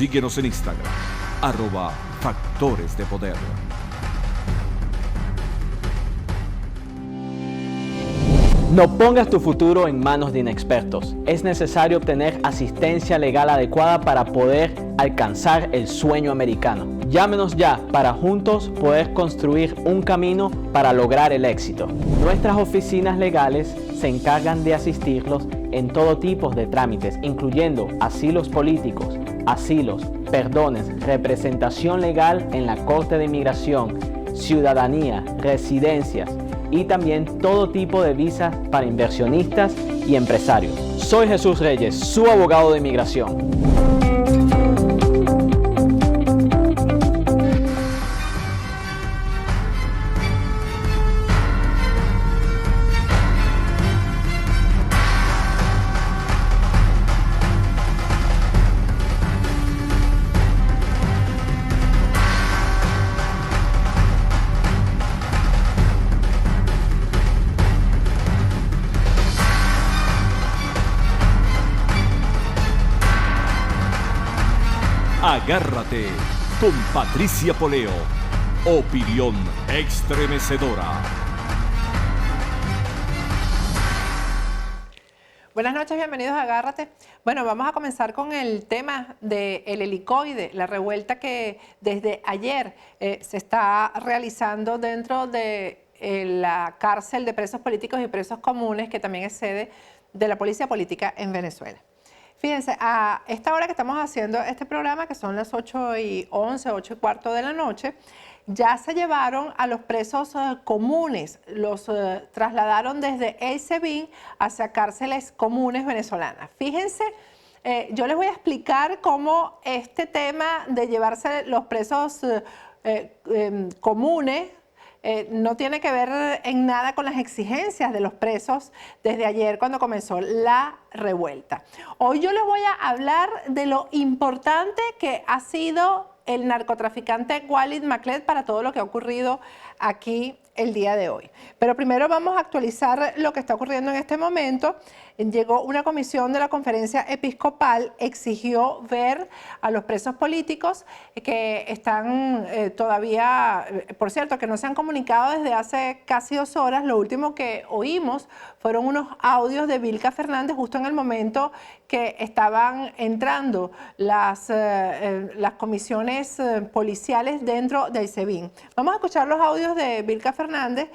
Síguenos en Instagram, @Factores de Poder. No pongas tu futuro en manos de inexpertos. Es necesario obtener asistencia legal adecuada para poder alcanzar el sueño americano. Llámenos ya para juntos poder construir un camino para lograr el éxito. Nuestras oficinas legales se encargan de asistirlos en todo tipo de trámites, incluyendo asilos políticos, asilos, perdones, representación legal en la Corte de Inmigración, ciudadanía, residencias y también todo tipo de visas para inversionistas y empresarios. Soy Jesús Reyes, su abogado de inmigración. Agárrate con Patricia Poleo. Opinión estremecedora. Buenas noches, bienvenidos a Agárrate. Bueno, vamos a comenzar con el tema del helicoide, la revuelta que desde ayer se está realizando dentro de la cárcel de presos políticos y presos comunes, que también es sede de la policía política en Venezuela. Fíjense, a esta hora que estamos haciendo este programa, que son las 8:11, 8:15 de la noche, ya se llevaron a los presos comunes, los trasladaron desde el SEBIN hacia cárceles comunes venezolanas. Fíjense, yo les voy a explicar cómo este tema de llevarse los presos comunes no tiene que ver en nada con las exigencias de los presos desde ayer cuando comenzó la revuelta. Hoy yo les voy a hablar de lo importante que ha sido el narcotraficante Walid Maclet para todo lo que ha ocurrido aquí el día de hoy. Pero primero vamos a actualizar lo que está ocurriendo en este momento. Llegó una comisión de la Conferencia Episcopal, exigió ver a los presos políticos que están todavía, por cierto, que no se han comunicado desde hace casi 2 horas. Lo último que oímos fueron unos audios de Vilca Fernández justo en el momento que estaban entrando las comisiones policiales dentro del SEBIN. Vamos a escuchar los audios de Vilca Fernández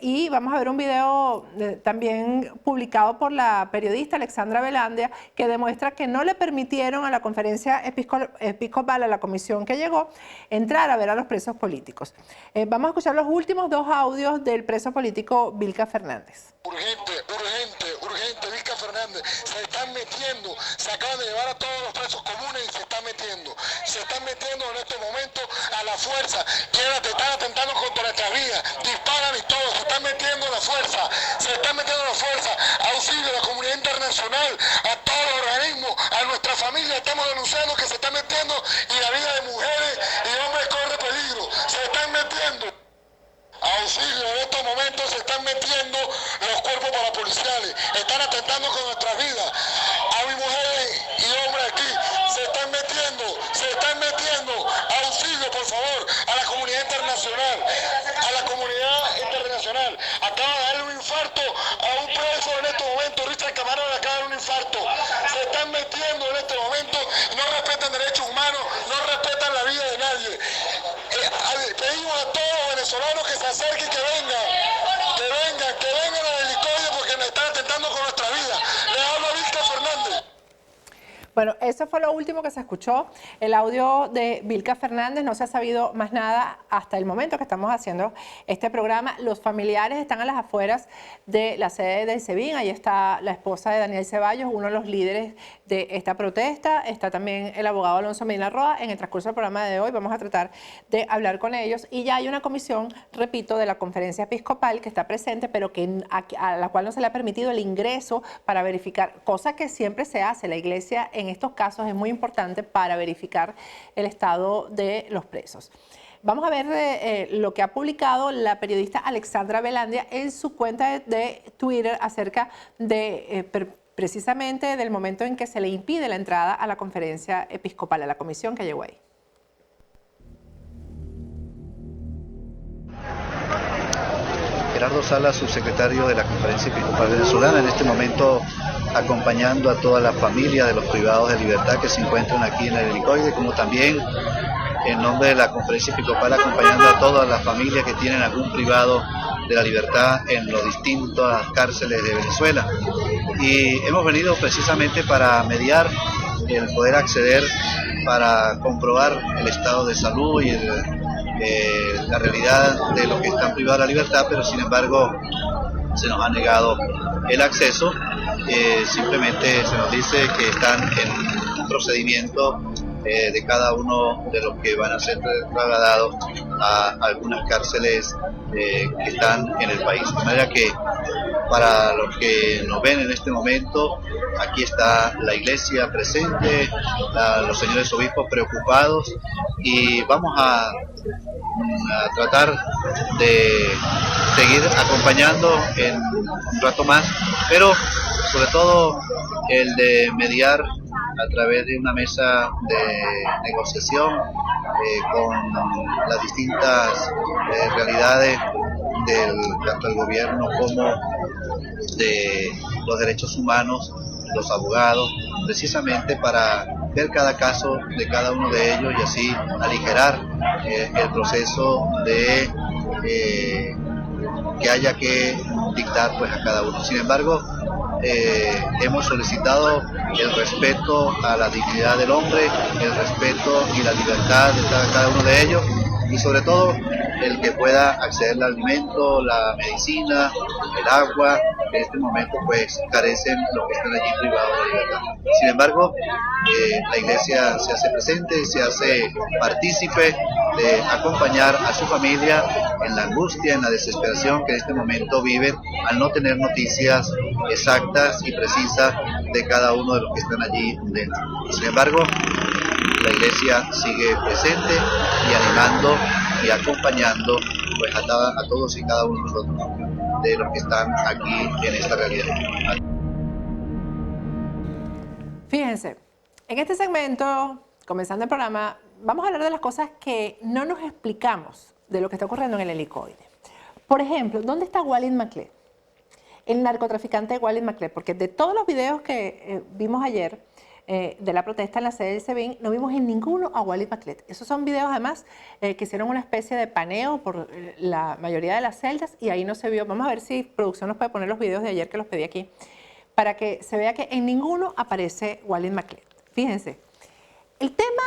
y vamos a ver un video también publicado por la periodista Alexandra Velandia, que demuestra que no le permitieron a la Conferencia Episcopal, a la comisión que llegó, entrar a ver a los presos políticos. Vamos a escuchar los últimos 2 audios del preso político Vilca Fernández. Urgente, Vilca Fernández, se están metiendo, se acaban de llevar a todos los presos comunes y se están metiendo en este momento a la fuerza, están atentando contra nuestras vidas, disparan y todo, se están metiendo a la fuerza, auxilio a la comunidad internacional, a todos los organismos, a nuestra familia, estamos denunciando que se están metiendo y la vida de mujeres y hombres corre peligro, se están metiendo. Auxilio, en estos momentos se están metiendo los cuerpos parapoliciales, están atentando con nuestras vidas. A mis mujeres y hombres aquí se están metiendo. Auxilio, por favor, a la comunidad internacional. Acaba de darle un infarto a un preso en este momento, Richard Camarón le acaba de dar un infarto. Se están metiendo en este momento, no respetan derechos humanos, no respetan la vida de nadie. Pedimos a todos los venezolanos que se acerquen, que vengan al helicoide porque nos están atentando con nuestra vida. Le hablo a Vilca Fernández. Bueno, eso fue lo último que se escuchó, el audio de Vilca Fernández. No se ha sabido más nada hasta el momento que estamos haciendo este programa. Los familiares están a las afueras de la sede del SEBIN. Ahí está la esposa de Daniel Ceballos, uno de los líderes de esta protesta. Está también el abogado Alonso Medina Roa. En el transcurso del programa de hoy vamos a tratar de hablar con ellos. Y ya hay una comisión, repito, de la Conferencia Episcopal que está presente, pero a la cual no se le ha permitido el ingreso para verificar, cosa que siempre se hace. La iglesia en estos casos es muy importante para verificar el estado de los presos. Vamos a ver lo que ha publicado la periodista Alexandra Velandia en su cuenta de Twitter acerca de precisamente del momento en que se le impide la entrada a la conferencia episcopal, a la comisión que llegó ahí. Gerardo Salas, subsecretario de la Conferencia Episcopal Venezolana, en este momento acompañando a toda la familia de los privados de libertad que se encuentran aquí en el helicoide, como también en nombre de la Conferencia Episcopal acompañando a todas las familias que tienen algún privado de la libertad en las distintas cárceles de Venezuela. Y hemos venido precisamente para mediar el poder acceder, para comprobar el estado de salud y la realidad de los que están privados de la libertad, pero sin embargo se nos ha negado el acceso. Simplemente se nos dice que están en un procedimiento de cada uno de los que van a ser trasladados a algunas cárceles que están en el país. De manera que para los que nos ven en este momento, aquí está la iglesia presente, los señores obispos preocupados, y vamos a tratar de seguir acompañando en un rato más, pero sobre todo el de mediar a través de una mesa de negociación con las distintas realidades tanto del gobierno como de los derechos humanos, los abogados, precisamente para ver cada caso de cada uno de ellos y así aligerar el proceso de que haya que dictar pues a cada uno. Sin embargo, hemos solicitado el respeto a la dignidad del hombre, el respeto y la libertad de cada uno de ellos, y sobre todo el que pueda acceder al alimento, la medicina, el agua. En este momento pues carecen los que están allí privados de libertad. Sin embargo, la iglesia se hace presente, se hace partícipe de acompañar a su familia en la angustia, en la desesperación que en este momento viven al no tener noticias exactas y precisas de cada uno de los que están allí dentro. Sin embargo, la iglesia sigue presente y animando y acompañando pues a todos y cada uno de nosotros, de los que están aquí en esta realidad. Fíjense, en este segmento, comenzando el programa, vamos a hablar de las cosas que no nos explicamos de lo que está ocurriendo en el helicoide. Por ejemplo, ¿dónde está Walid Maclé? El narcotraficante Walid Maclé, porque de todos los videos que vimos ayer de la protesta en la sede del SEBIN, no vimos en ninguno a Walid Maclé. Esos son videos además que hicieron una especie de paneo por la mayoría de las celdas y ahí no se vio. Vamos a ver si producción nos puede poner los videos de ayer que los pedí aquí, para que se vea que en ninguno aparece Walid Maclé. Fíjense, el tema,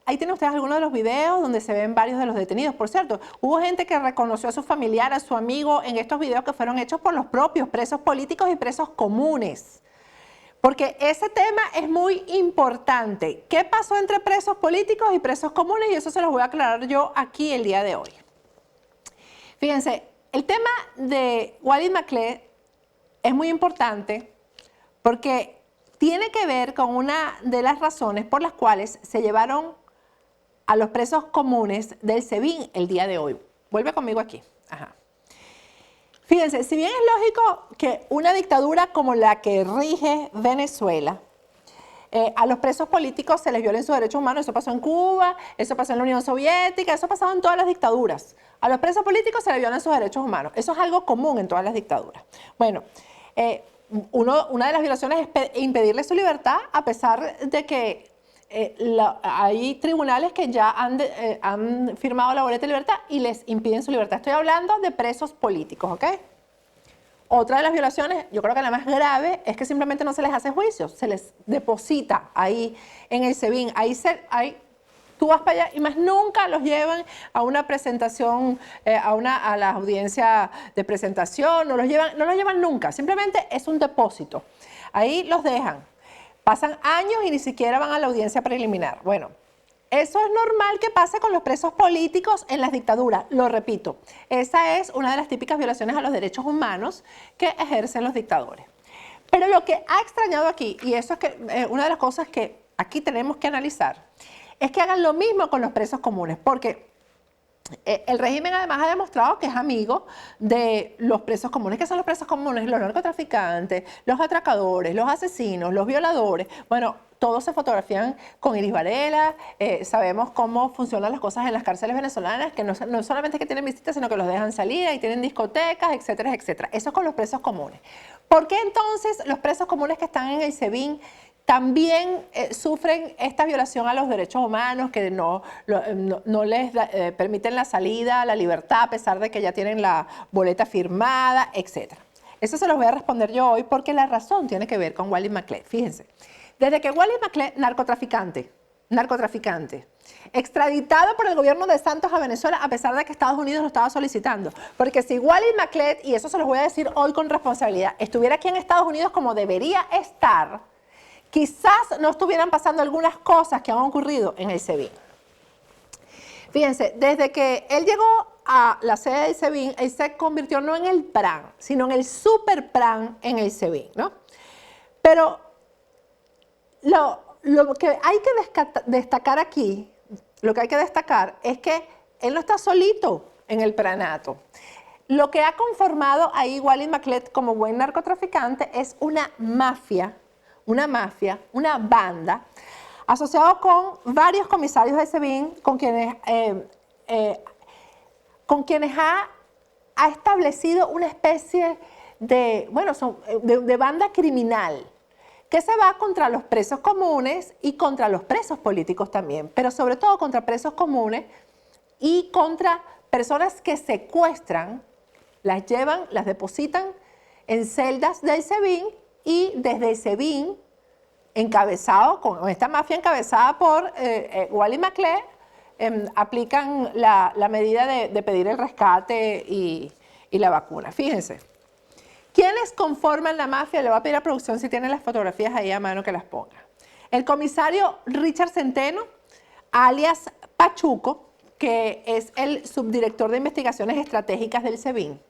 ahí tienen ustedes algunos de los videos donde se ven varios de los detenidos. Por cierto, hubo gente que reconoció a su familiar, a su amigo en estos videos que fueron hechos por los propios presos políticos y presos comunes. Porque ese tema es muy importante. ¿Qué pasó entre presos políticos y presos comunes? Y eso se los voy a aclarar yo aquí el día de hoy. Fíjense, el tema de Walid Maclé es muy importante porque tiene que ver con una de las razones por las cuales se llevaron a los presos comunes del SEBIN el día de hoy. Vuelve conmigo aquí. Ajá. Fíjense, si bien es lógico que una dictadura como la que rige Venezuela, a los presos políticos se les violen sus derechos humanos, eso pasó en Cuba, eso pasó en la Unión Soviética, eso ha pasado en todas las dictaduras. A los presos políticos se les violan sus derechos humanos, eso es algo común en todas las dictaduras. Bueno, una de las violaciones es impedirle su libertad, a pesar de que hay tribunales que ya han firmado la boleta de libertad y les impiden su libertad. Estoy hablando de presos políticos, ¿ok? Otra de las violaciones, yo creo que la más grave, es que simplemente no se les hace juicio, se les deposita ahí en el SEBIN. Tú vas para allá y más nunca los llevan a una presentación, a la audiencia de presentación, no los llevan nunca, simplemente es un depósito. Ahí los dejan. Pasan años y ni siquiera van a la audiencia preliminar. Bueno, eso es normal que pase con los presos políticos en las dictaduras. Lo repito, esa es una de las típicas violaciones a los derechos humanos que ejercen los dictadores. Pero lo que ha extrañado aquí, y eso es que una de las cosas que aquí tenemos que analizar, es que hagan lo mismo con los presos comunes. Porque El régimen además ha demostrado que es amigo de los presos comunes. ¿Qué son los presos comunes? Los narcotraficantes, los atracadores, los asesinos, los violadores. Bueno, todos se fotografían con Iris Varela. Sabemos cómo funcionan las cosas en las cárceles venezolanas, que no solamente es que tienen visitas, sino que los dejan salir y tienen discotecas, etcétera, etcétera. Eso es con los presos comunes. ¿Por qué entonces los presos comunes que están en el SEBIN también sufren esta violación a los derechos humanos, que no les permiten la salida, la libertad, a pesar de que ya tienen la boleta firmada, etcétera? Eso se los voy a responder yo hoy, porque la razón tiene que ver con Wally McCled. Fíjense, desde que Wally McCled, narcotraficante, extraditado por el gobierno de Santos a Venezuela, a pesar de que Estados Unidos lo estaba solicitando. Porque si Wally McCled, y eso se los voy a decir hoy con responsabilidad, estuviera aquí en Estados Unidos como debería estar, quizás no estuvieran pasando algunas cosas que han ocurrido en el SEBIN. Fíjense, desde que él llegó a la sede del SEBIN, él se convirtió no en el PRAN, sino en el super PRAN en el SEBIN, ¿no? Pero lo que hay que destacar aquí, es que él no está solito en el pranato. Lo que ha conformado ahí Wally McCled como buen narcotraficante es una mafia, una banda, asociado con varios comisarios de SEBIN, con quienes ha establecido una especie de banda criminal, que se va contra los presos comunes y contra los presos políticos también, pero sobre todo contra presos comunes y contra personas que secuestran, las llevan, las depositan en celdas del SEBIN, y desde el SEBIN, con esta mafia encabezada por Wally McCled, aplican la medida de pedir el rescate y la vacuna. Fíjense, ¿quiénes conforman la mafia? Le voy a pedir a producción, si tienen las fotografías ahí a mano, que las ponga. El comisario Richard Centeno, alias Pachuco, que es el subdirector de investigaciones estratégicas del SEBIN.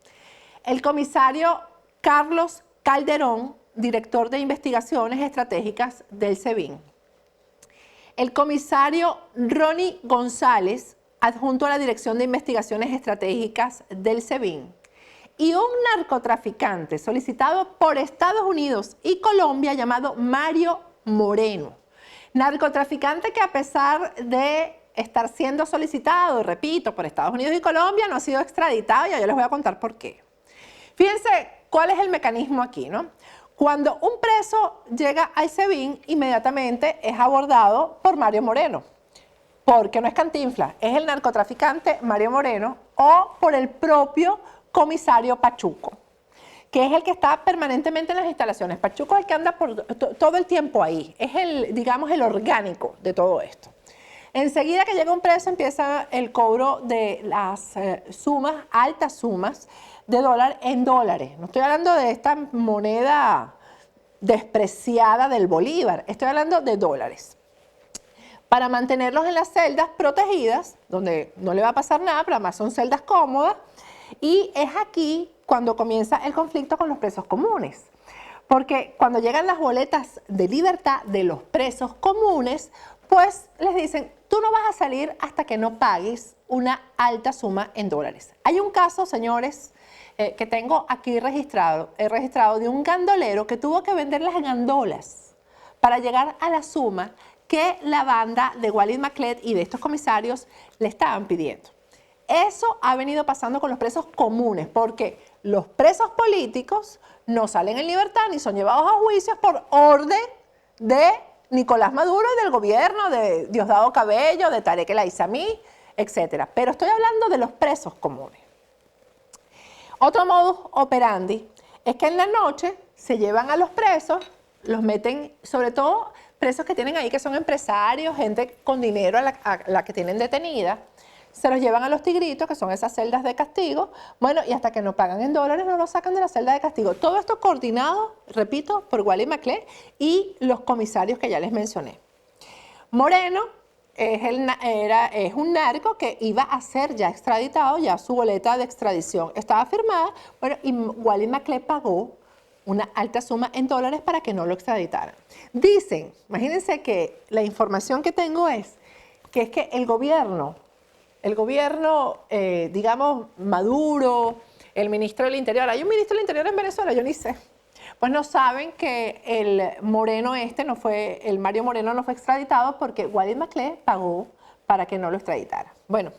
El comisario Carlos Calderón, director de investigaciones estratégicas del SEBIN. El comisario Ronnie González, adjunto a la Dirección de Investigaciones Estratégicas del SEBIN. Y un narcotraficante solicitado por Estados Unidos y Colombia llamado Mario Moreno. Narcotraficante que, a pesar de estar siendo solicitado, repito, por Estados Unidos y Colombia, no ha sido extraditado, y yo les voy a contar por qué. Fíjense cuál es el mecanismo aquí, ¿no? Cuando un preso llega al SEBIN, inmediatamente es abordado por Mario Moreno, porque no es Cantinflas, es el narcotraficante Mario Moreno, o por el propio comisario Pachuco, que es el que está permanentemente en las instalaciones. Pachuco es el que anda todo el tiempo ahí, es el orgánico de todo esto. Enseguida que llega un preso, empieza el cobro de las altas sumas de dólar en dólares. No estoy hablando de esta moneda despreciada del bolívar, estoy hablando de dólares. Para mantenerlos en las celdas protegidas, donde no le va a pasar nada, pero además son celdas cómodas, y es aquí cuando comienza el conflicto con los presos comunes. Porque cuando llegan las boletas de libertad de los presos comunes, pues les dicen, tú no vas a salir hasta que no pagues una alta suma en dólares. Hay un caso, señores, que tengo aquí registrado, de un gandolero que tuvo que vender las gandolas para llegar a la suma que la banda de Wally McCled y de estos comisarios le estaban pidiendo. Eso ha venido pasando con los presos comunes, porque los presos políticos no salen en libertad ni son llevados a juicios por orden de Nicolás Maduro y del gobierno de Diosdado Cabello, de Tarek El Aissami, etc. Pero estoy hablando de los presos comunes. Otro modus operandi es que en la noche se llevan a los presos, los meten, sobre todo presos que tienen ahí, que son empresarios, gente con dinero a la que tienen detenida, se los llevan a los tigritos, que son esas celdas de castigo, bueno, y hasta que no pagan en dólares no los sacan de la celda de castigo. Todo esto coordinado, repito, por Wally McCled y los comisarios que ya les mencioné. Moreno es un narco que iba a ser ya extraditado, ya su boleta de extradición estaba firmada, bueno, y Wally McCled pagó una alta suma en dólares para que no lo extraditaran. Dicen, imagínense que la información que tengo es que el gobierno el gobierno, digamos, Maduro, el ministro del Interior, hay un ministro del Interior en Venezuela, yo ni sé, pues no saben que el Moreno el Mario Moreno no fue extraditado porque Walid Maclé pagó para que no lo extraditara. Bueno,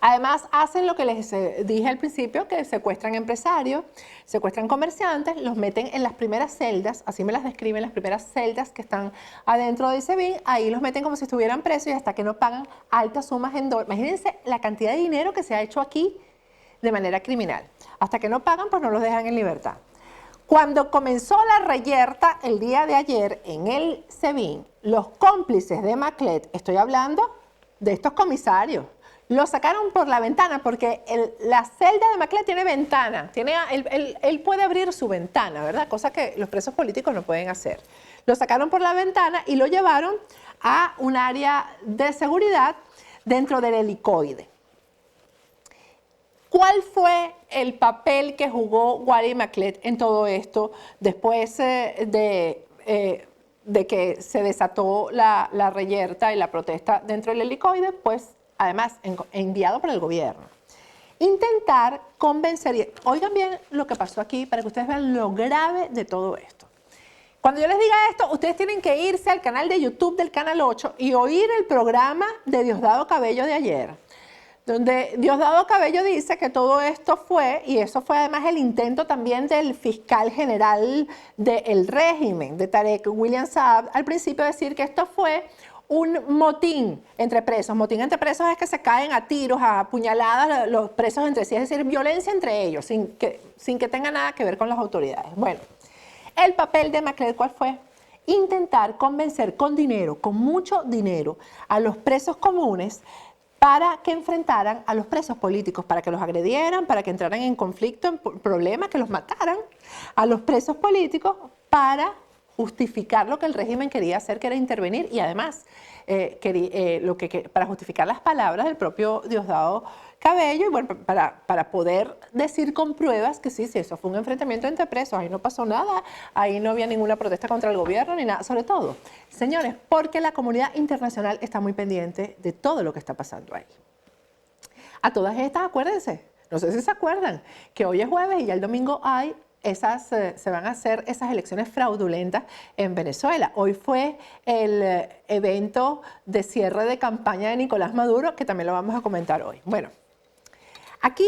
además hacen lo que les dije al principio, que secuestran empresarios, secuestran comerciantes, los meten en las primeras celdas, así me las describen, las primeras celdas que están adentro del SEBIN, ahí los meten como si estuvieran presos y hasta que no pagan altas sumas en dólares. Imagínense la cantidad de dinero que se ha hecho aquí de manera criminal. Hasta que no pagan, pues no los dejan en libertad. Cuando comenzó la reyerta el día de ayer en el SEBIN, los cómplices de Maclet, estoy hablando de estos comisarios, lo sacaron por la ventana porque la celda de Maclet tiene ventana, él puede abrir su ventana, ¿verdad? Cosa que los presos políticos no pueden hacer. Lo sacaron por la ventana y lo llevaron a un área de seguridad dentro del helicoide. ¿Cuál fue el papel que jugó Walid Maclet en todo esto después de que se desató la reyerta y la protesta dentro del helicoide? Pues además enviado por el gobierno. Intentar convencer, oigan bien lo que pasó aquí para que ustedes vean lo grave de todo esto. Cuando yo les diga esto, ustedes tienen que irse al canal de YouTube del Canal 8 y oír el programa de Diosdado Cabello de ayer, donde Diosdado Cabello dice que todo esto fue, y eso fue además el intento también del fiscal general del régimen, de Tarek William Saab, al principio decir que esto fue un motín entre presos. Motín entre presos es que se caen a tiros, a puñaladas los presos entre sí, es decir, violencia entre ellos, sin que tenga nada que ver con las autoridades. Bueno, el papel de Maclet, ¿cuál fue? Intentar convencer con dinero, con mucho dinero, a los presos comunes para que enfrentaran a los presos políticos, para que los agredieran, para que entraran en conflicto, en problemas, que los mataran a los presos políticos para justificar lo que el régimen quería hacer, que era intervenir, y además para justificar las palabras del propio Diosdado Cabello, y bueno, para poder decir con pruebas que sí, eso fue un enfrentamiento entre presos, ahí no pasó nada, ahí no había ninguna protesta contra el gobierno ni nada, sobre todo, señores, porque la comunidad internacional está muy pendiente de todo lo que está pasando ahí. A todas estas, acuérdense, no sé si se acuerdan, que hoy es jueves y ya el domingo se van a hacer esas elecciones fraudulentas en Venezuela. Hoy fue el evento de cierre de campaña de Nicolás Maduro, que también lo vamos a comentar hoy. Bueno, aquí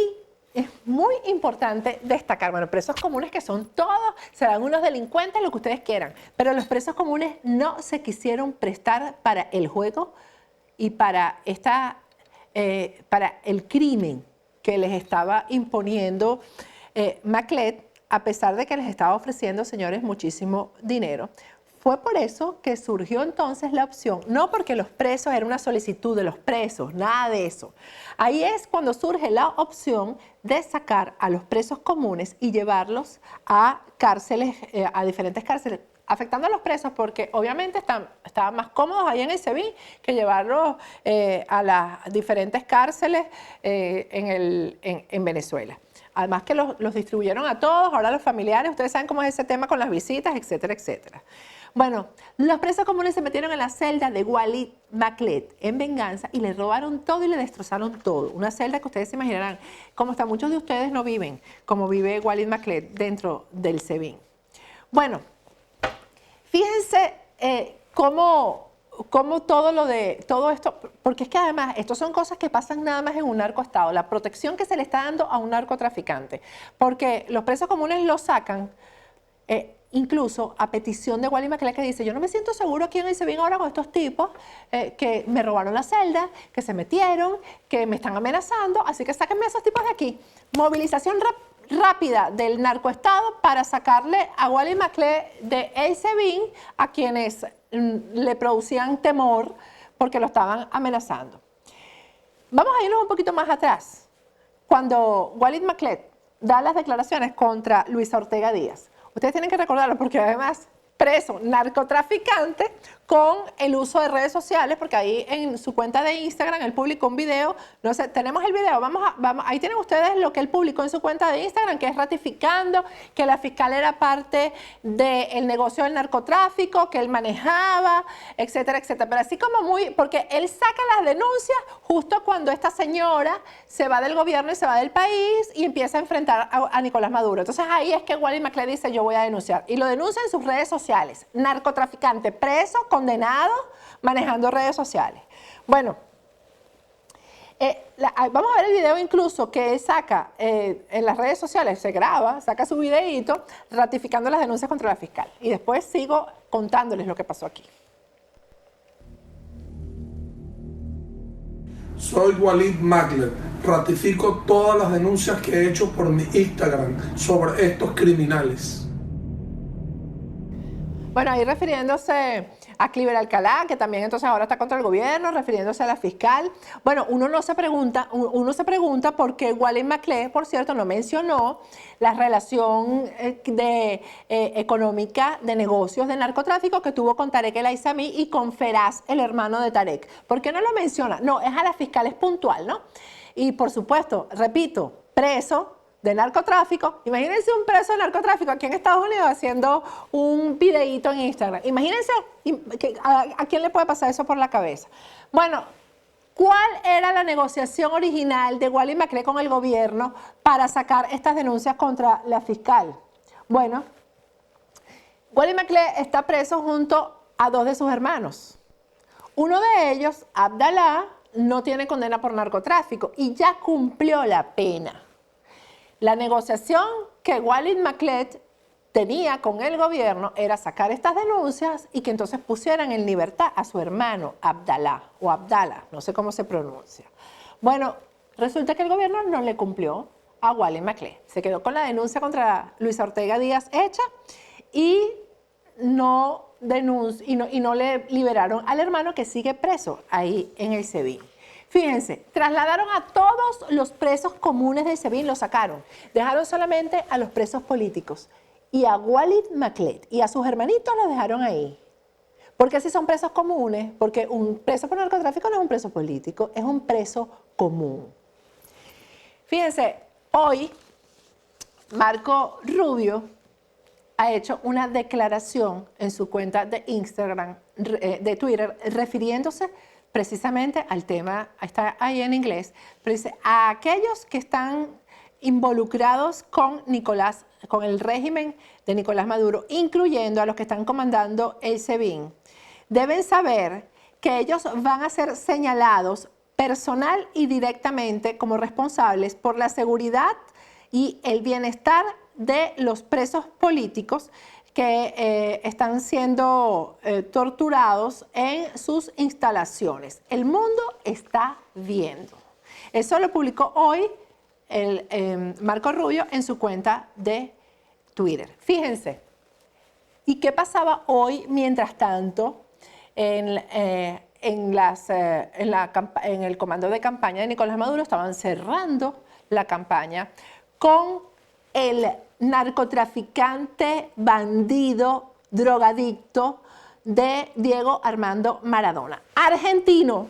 es muy importante destacar, bueno, presos comunes que son todos, serán unos delincuentes, lo que ustedes quieran, pero los presos comunes no se quisieron prestar para el juego y para el crimen que les estaba imponiendo Maclet, a pesar de que les estaba ofreciendo, señores, muchísimo dinero. Fue por eso que surgió entonces la opción, no porque los presos, era una solicitud de los presos, nada de eso. Ahí es cuando surge la opción de sacar a los presos comunes y llevarlos a cárceles, a diferentes cárceles, afectando a los presos porque obviamente estaban más cómodos ahí en el SEBIN que llevarlos a las diferentes cárceles en Venezuela. Además que los distribuyeron a todos, ahora los familiares, ustedes saben cómo es ese tema con las visitas, etcétera, etcétera. Bueno, los presos comunes se metieron en la celda de Walid Maclet en venganza y le robaron todo y le destrozaron todo. Una celda que ustedes se imaginarán, como hasta muchos de ustedes no viven, como vive Walid Maclet dentro del SEBIN. Bueno, fíjense cómo todo esto, porque es que además estos son cosas que pasan nada más en un narcoestado, la protección que se le está dando a un narcotraficante, porque los presos comunes lo sacan incluso a petición de Walid Maclet, que dice, yo no me siento seguro aquí en el SEBIN ahora con estos tipos que me robaron la celda, que se metieron, que me están amenazando, así que sáquenme a esos tipos de aquí. Movilización rápida del narcoestado para sacarle a Walid Maclet de el SEBIN a quienes le producían temor porque lo estaban amenazando. Vamos a irnos un poquito más atrás. Cuando Walid Maclet da las declaraciones contra Luis Ortega Díaz, ustedes tienen que recordarlo porque además preso, narcotraficante, con el uso de redes sociales, porque ahí en su cuenta de Instagram él publicó un video, no sé, tenemos el video, ahí tienen ustedes lo que él publicó en su cuenta de Instagram, que es ratificando que la fiscal era parte del negocio del narcotráfico, que él manejaba, etcétera, etcétera. Pero así como porque él saca las denuncias justo cuando esta señora se va del gobierno y se va del país y empieza a enfrentar a Nicolás Maduro. Entonces ahí es que Wally McClay dice, yo voy a denunciar. Y lo denuncia en sus redes sociales. Narcotraficante preso, condenado, manejando redes sociales. Bueno, vamos a ver el video incluso que él saca en las redes sociales, se graba, saca su videíto ratificando las denuncias contra la fiscal. Y después sigo contándoles lo que pasó aquí. Soy Walid Maclet. Ratifico todas las denuncias que he hecho por mi Instagram sobre estos criminales. Bueno, ahí refiriéndose a Cliver Alcalá, que también entonces ahora está contra el gobierno, refiriéndose a la fiscal. Bueno, uno se pregunta por qué Wally McClay, por cierto, no mencionó la relación económica de negocios de narcotráfico que tuvo con Tarek El Aissami y con Feraz, el hermano de Tarek. ¿Por qué no lo menciona? No, es a la fiscal, es puntual, ¿no? Y por supuesto, repito, preso de narcotráfico. Imagínense un preso de narcotráfico aquí en Estados Unidos haciendo un videíto en Instagram. Imagínense a quién le puede pasar eso por la cabeza. Bueno, ¿cuál era la negociación original de Wally McClay con el gobierno para sacar estas denuncias contra la fiscal? Bueno, Wally McClay está preso junto a 2 de sus hermanos. Uno de ellos, Abdallah, no tiene condena por narcotráfico y ya cumplió la pena. La negociación que Walid McClay tenía con el gobierno era sacar estas denuncias y que entonces pusieran en libertad a su hermano Abdallah, o Abdallah, no sé cómo se pronuncia. Bueno, resulta que el gobierno no le cumplió a Walid McClay. Se quedó con la denuncia contra Luis Ortega Díaz hecha y no le liberaron al hermano, que sigue preso ahí en el SEBIN. Fíjense, trasladaron a todos los presos comunes del SEBIN, los sacaron. Dejaron solamente a los presos políticos. Y a Walid McClay y a sus hermanitos los dejaron ahí. Porque si son presos comunes, porque un preso por narcotráfico no es un preso político, es un preso común. Fíjense, hoy Marco Rubio ha hecho una declaración en su cuenta de Instagram, de Twitter, refiriéndose precisamente al tema, está ahí en inglés, pero dice, a aquellos que están involucrados con el régimen de Nicolás Maduro, incluyendo a los que están comandando el SEBIN, deben saber que ellos van a ser señalados personal y directamente como responsables por la seguridad y el bienestar de los presos políticos que están siendo torturados en sus instalaciones. El mundo está viendo. Eso lo publicó hoy Marco Rubio en su cuenta de Twitter. Fíjense. ¿Y qué pasaba hoy, mientras tanto, en el comando de campaña de Nicolás Maduro? Estaban cerrando la campaña con el narcotraficante, bandido, drogadicto de Diego Armando Maradona, argentino,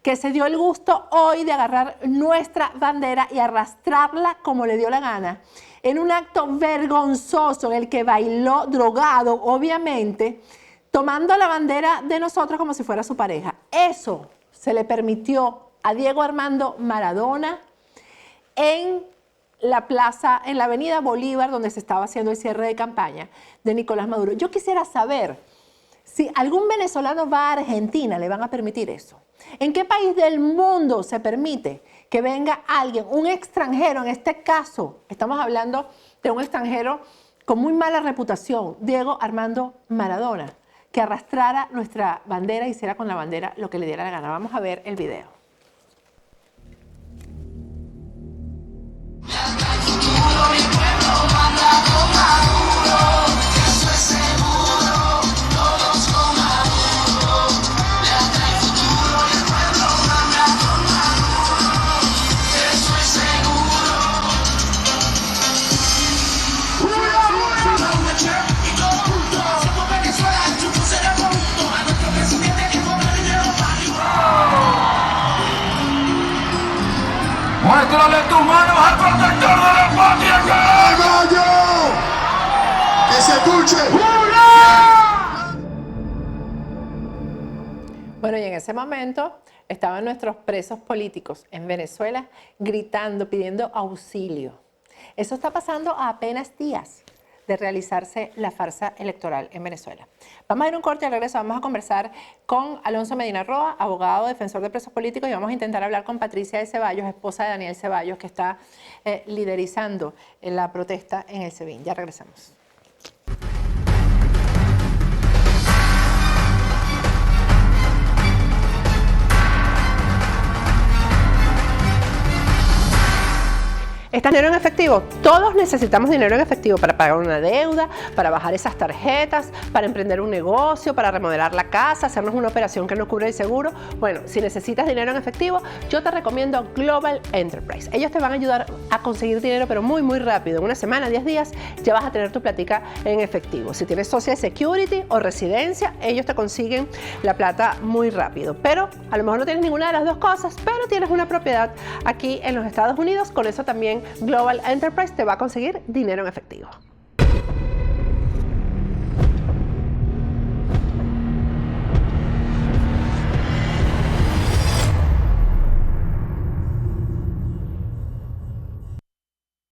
que se dio el gusto hoy de agarrar nuestra bandera y arrastrarla como le dio la gana, en un acto vergonzoso en el que bailó drogado, obviamente, tomando la bandera de nosotros como si fuera su pareja. Eso se le permitió a Diego Armando Maradona en la plaza, en la avenida Bolívar, donde se estaba haciendo el cierre de campaña de Nicolás Maduro. Yo quisiera saber si algún venezolano va a Argentina, ¿le van a permitir eso? ¿En qué país del mundo se permite que venga alguien, un extranjero, en este caso, estamos hablando de un extranjero con muy mala reputación, Diego Armando Maradona, que arrastrara nuestra bandera y hiciera con la bandera lo que le diera la gana? Vamos a ver el video. Mostrale tus manos al protector de la patria, ¡Caballo! ¡Que se escuche! Bueno, y en ese momento estaban nuestros presos políticos en Venezuela gritando, pidiendo auxilio. Eso está pasando a apenas días de realizarse la farsa electoral en Venezuela. Vamos a ir un corte y al regreso vamos a conversar con Alonso Medina Roa, abogado, defensor de presos políticos, y vamos a intentar hablar con Patricia de Ceballos, esposa de Daniel Ceballos, que está liderizando la protesta en el SEBIN. Ya regresamos. ¿Está dinero en efectivo? Todos necesitamos dinero en efectivo para pagar una deuda, para bajar esas tarjetas, para emprender un negocio, para remodelar la casa, hacernos una operación que no cubre el seguro. Bueno, si necesitas dinero en efectivo, yo te recomiendo Global Enterprise. Ellos te van a ayudar a conseguir dinero, pero muy, muy rápido. En una semana, 10 días, ya vas a tener tu platica en efectivo. Si tienes Social Security o residencia, ellos te consiguen la plata muy rápido. Pero a lo mejor no tienes ninguna de las dos cosas, pero tienes una propiedad aquí en los Estados Unidos. Con eso también Global Enterprise te va a conseguir dinero en efectivo.